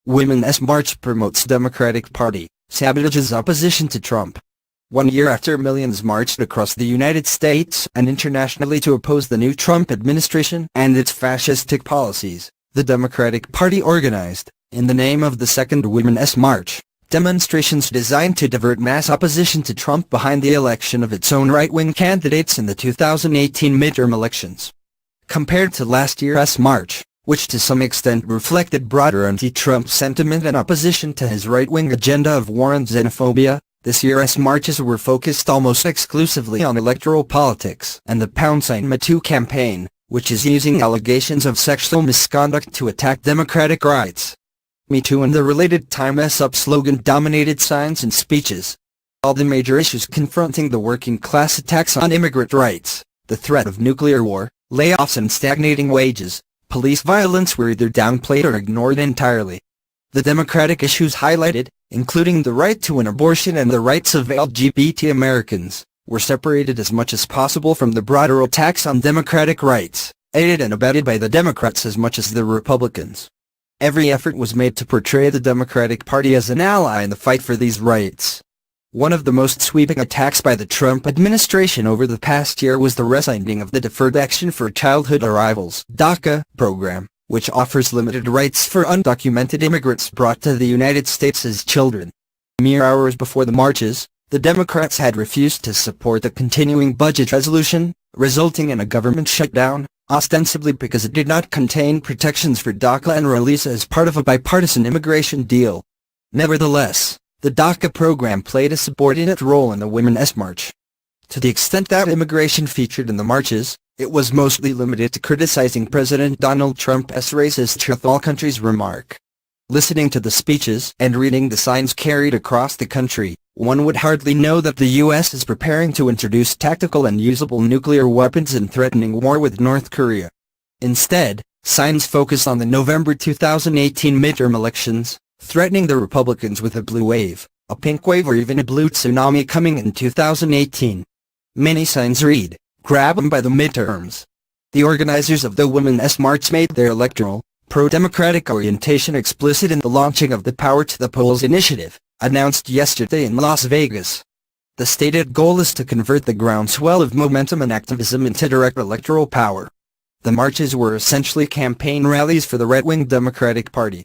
Women's March promotes Democratic Party, sabotages opposition to Trump. 1 year after millions marched across the United States and internationally to oppose the new Trump administration and its fascistic policies, the Democratic Party organized, in the name of the Second Women's March, demonstrations designed to divert mass opposition to Trump behind the election of its own right-wing candidates in the 2018 midterm elections. Compared to last year's March, which to some extent reflected broader anti-Trump sentiment and opposition to his right-wing agenda of war and xenophobia, this year's marches were focused almost exclusively on electoral politics and the #MeToo campaign, which is using allegations of sexual misconduct to attack democratic rights. Me Too and the related Time S Up slogan dominated signs and speeches. All the major issues confronting the working class, attacks on immigrant rights, the threat of nuclear war, layoffs and stagnating wages, police violence were either downplayed or ignored entirely. The Democratic issues highlighted, including the right to an abortion and the rights of LGBT Americans, were separated as much as possible from the broader attacks on democratic rights, aided and abetted by the Democrats as much as the Republicans. Every effort was made to portray the Democratic Party as an ally in the fight for these rights. One of the most sweeping attacks by the Trump administration over the past year was the rescinding of the Deferred Action for Childhood Arrivals (DACA) program, which offers limited rights for undocumented immigrants brought to the United States as children. Mere hours before the marches, the Democrats had refused to support the continuing budget resolution, resulting in a government shutdown, ostensibly because it did not contain protections for DACA and release as part of a bipartisan immigration deal. Nevertheless, the DACA program played a subordinate role in the Women's March. To the extent that immigration featured in the marches, it was mostly limited to criticizing President Donald Trump's racist "truth all countries" remark. Listening to the speeches and reading the signs carried across the country, one would hardly know that the U.S. is preparing to introduce tactical and usable nuclear weapons and threatening war with North Korea. Instead, signs focus on the November 2018 midterm elections, threatening the Republicans with a blue wave, a pink wave or even a blue tsunami coming in 2018. Many signs read, "Grab 'em by the midterms." The organizers of the Women's March made their electoral, pro-democratic orientation explicit in the launching of the Power to the Polls initiative, announced yesterday in Las Vegas. The stated goal is to convert the groundswell of momentum and activism into direct electoral power. The marches were essentially campaign rallies for the right-wing Democratic Party.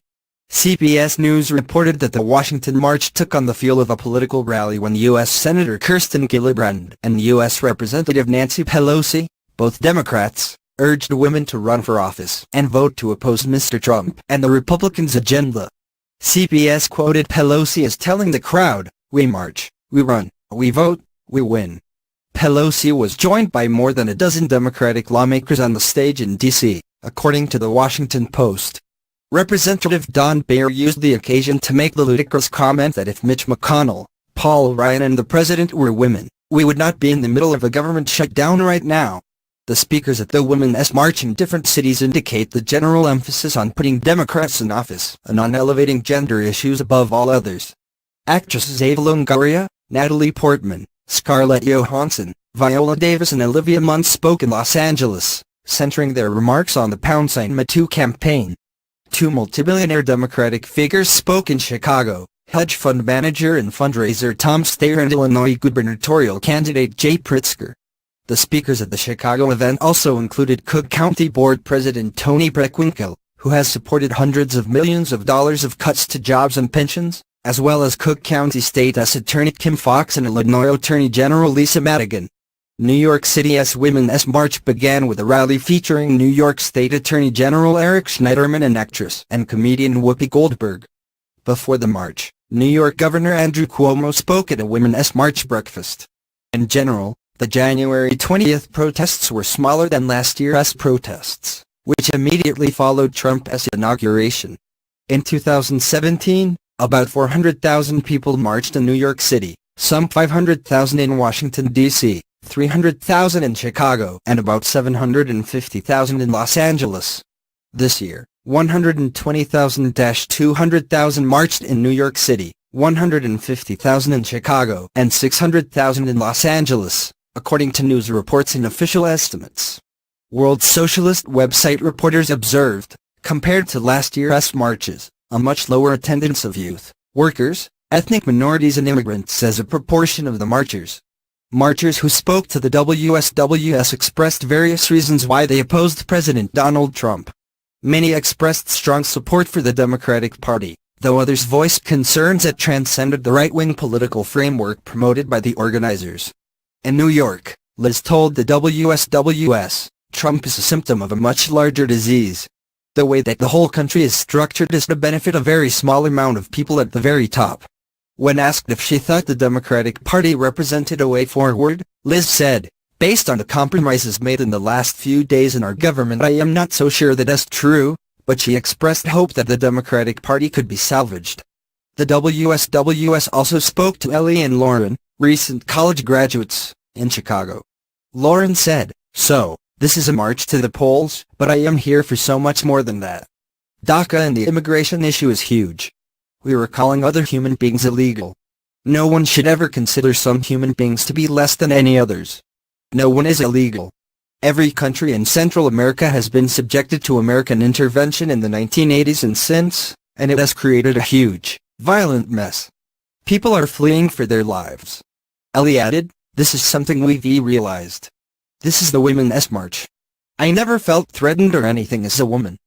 CBS News reported that the Washington March took on the feel of a political rally when U.S. Senator Kirsten Gillibrand and U.S. Representative Nancy Pelosi, both Democrats, urged women to run for office and vote to oppose Mr. Trump and the Republicans' agenda. CBS quoted Pelosi as telling the crowd, "We march, we run, we vote, we win." Pelosi was joined by more than a dozen Democratic lawmakers on the stage in D.C., according to the Washington Post. Representative Don Beyer used the occasion to make the ludicrous comment that if Mitch McConnell, Paul Ryan and the president were women, we would not be in the middle of a government shutdown right now. The speakers at the Women's March in different cities indicate the general emphasis on putting Democrats in office and on elevating gender issues above all others. Actresses Ava Longoria, Natalie Portman, Scarlett Johansson, Viola Davis and Olivia Munn spoke in Los Angeles, centering their remarks on the #MeToo campaign. Two multimillionaire Democratic figures spoke in Chicago, hedge fund manager and fundraiser Tom Steyer and Illinois gubernatorial candidate Jay Pritzker. The speakers at the Chicago event also included Cook County Board President Tony Preckwinkle, who has supported hundreds of millions of dollars of cuts to jobs and pensions, as well as Cook County State's Attorney Kim Foxx and Illinois Attorney General Lisa Madigan. New York City's Women's March began with a rally featuring New York State Attorney General Eric Schneiderman and actress and comedian Whoopi Goldberg. Before the march, New York Governor Andrew Cuomo spoke at a Women's March breakfast. In general, the January 20th protests were smaller than last year's protests, which immediately followed Trump's inauguration. In 2017, about 400,000 people marched in New York City, some 500,000 in Washington, D.C., 300,000 in Chicago, and about 750,000 in Los Angeles. This year, 120,000-200,000 marched in New York City, 150,000 in Chicago, and 600,000 in Los Angeles, according to news reports and official estimates. World Socialist website reporters observed, compared to last year's marches, a much lower attendance of youth, workers, ethnic minorities and immigrants as a proportion of the marchers. Marchers who spoke to the WSWS expressed various reasons why they opposed President Donald Trump. Many expressed strong support for the Democratic Party, though others voiced concerns that transcended the right-wing political framework promoted by the organizers. In New York, Liz told the WSWS, "Trump is a symptom of a much larger disease. The way that the whole country is structured is to benefit a very small amount of people at the very top." When asked if she thought the Democratic Party represented a way forward, Liz said, "Based on the compromises made in the last few days in our government, I am not so sure that that's true," but she expressed hope that the Democratic Party could be salvaged. The WSWS also spoke to Ellie and Lauren, recent college graduates, in Chicago. Lauren said, "So, this is a march to the polls, but I am here for so much more than that. DACA and the immigration issue is huge. We were calling other human beings illegal. No one should ever consider some human beings to be less than any others. No one is illegal. Every country in Central America has been subjected to American intervention in the 1980s and since, and it has created a huge, violent mess. People are fleeing for their lives." Ellie added, "This is something we've realized. This is the Women's March. I never felt threatened or anything as a woman.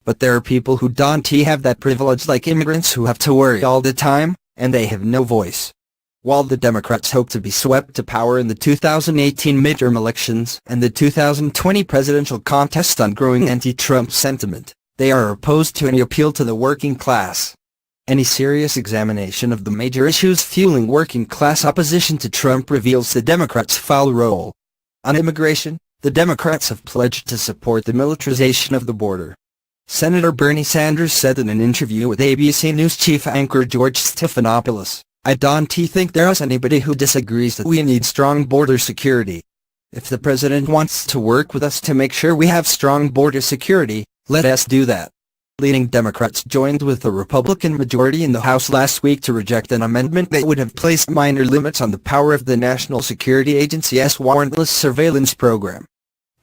But there are people who don't have that privilege, like immigrants who have to worry all the time, and they have no voice." While the Democrats hope to be swept to power in the 2018 midterm elections and the 2020 presidential contest on growing anti-Trump sentiment, they are opposed to any appeal to the working class. Any serious examination of the major issues fueling working-class opposition to Trump reveals the Democrats' foul role. On immigration, the Democrats have pledged to support the militarization of the border. Senator Bernie Sanders said in an interview with ABC News chief anchor George Stephanopoulos, "I don't think there is anybody who disagrees that we need strong border security. If the president wants to work with us to make sure we have strong border security, let us do that." Leading Democrats joined with the Republican majority in the House last week to reject an amendment that would have placed minor limits on the power of the National Security Agency's warrantless surveillance program.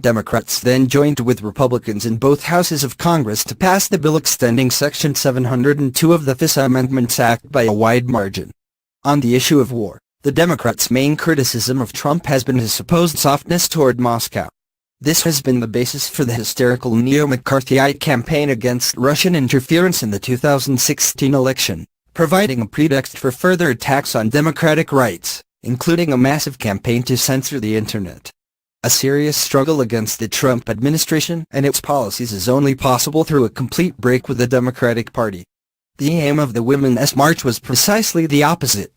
Democrats then joined with Republicans in both houses of Congress to pass the bill extending Section 702 of the FISA Amendments Act by a wide margin. On the issue of war, the Democrats' main criticism of Trump has been his supposed softness toward Moscow. This has been the basis for the hysterical neo-McCarthyite campaign against Russian interference in the 2016 election, providing a pretext for further attacks on democratic rights, including a massive campaign to censor the Internet. A serious struggle against the Trump administration and its policies is only possible through a complete break with the Democratic Party. The aim of the Women's March was precisely the opposite.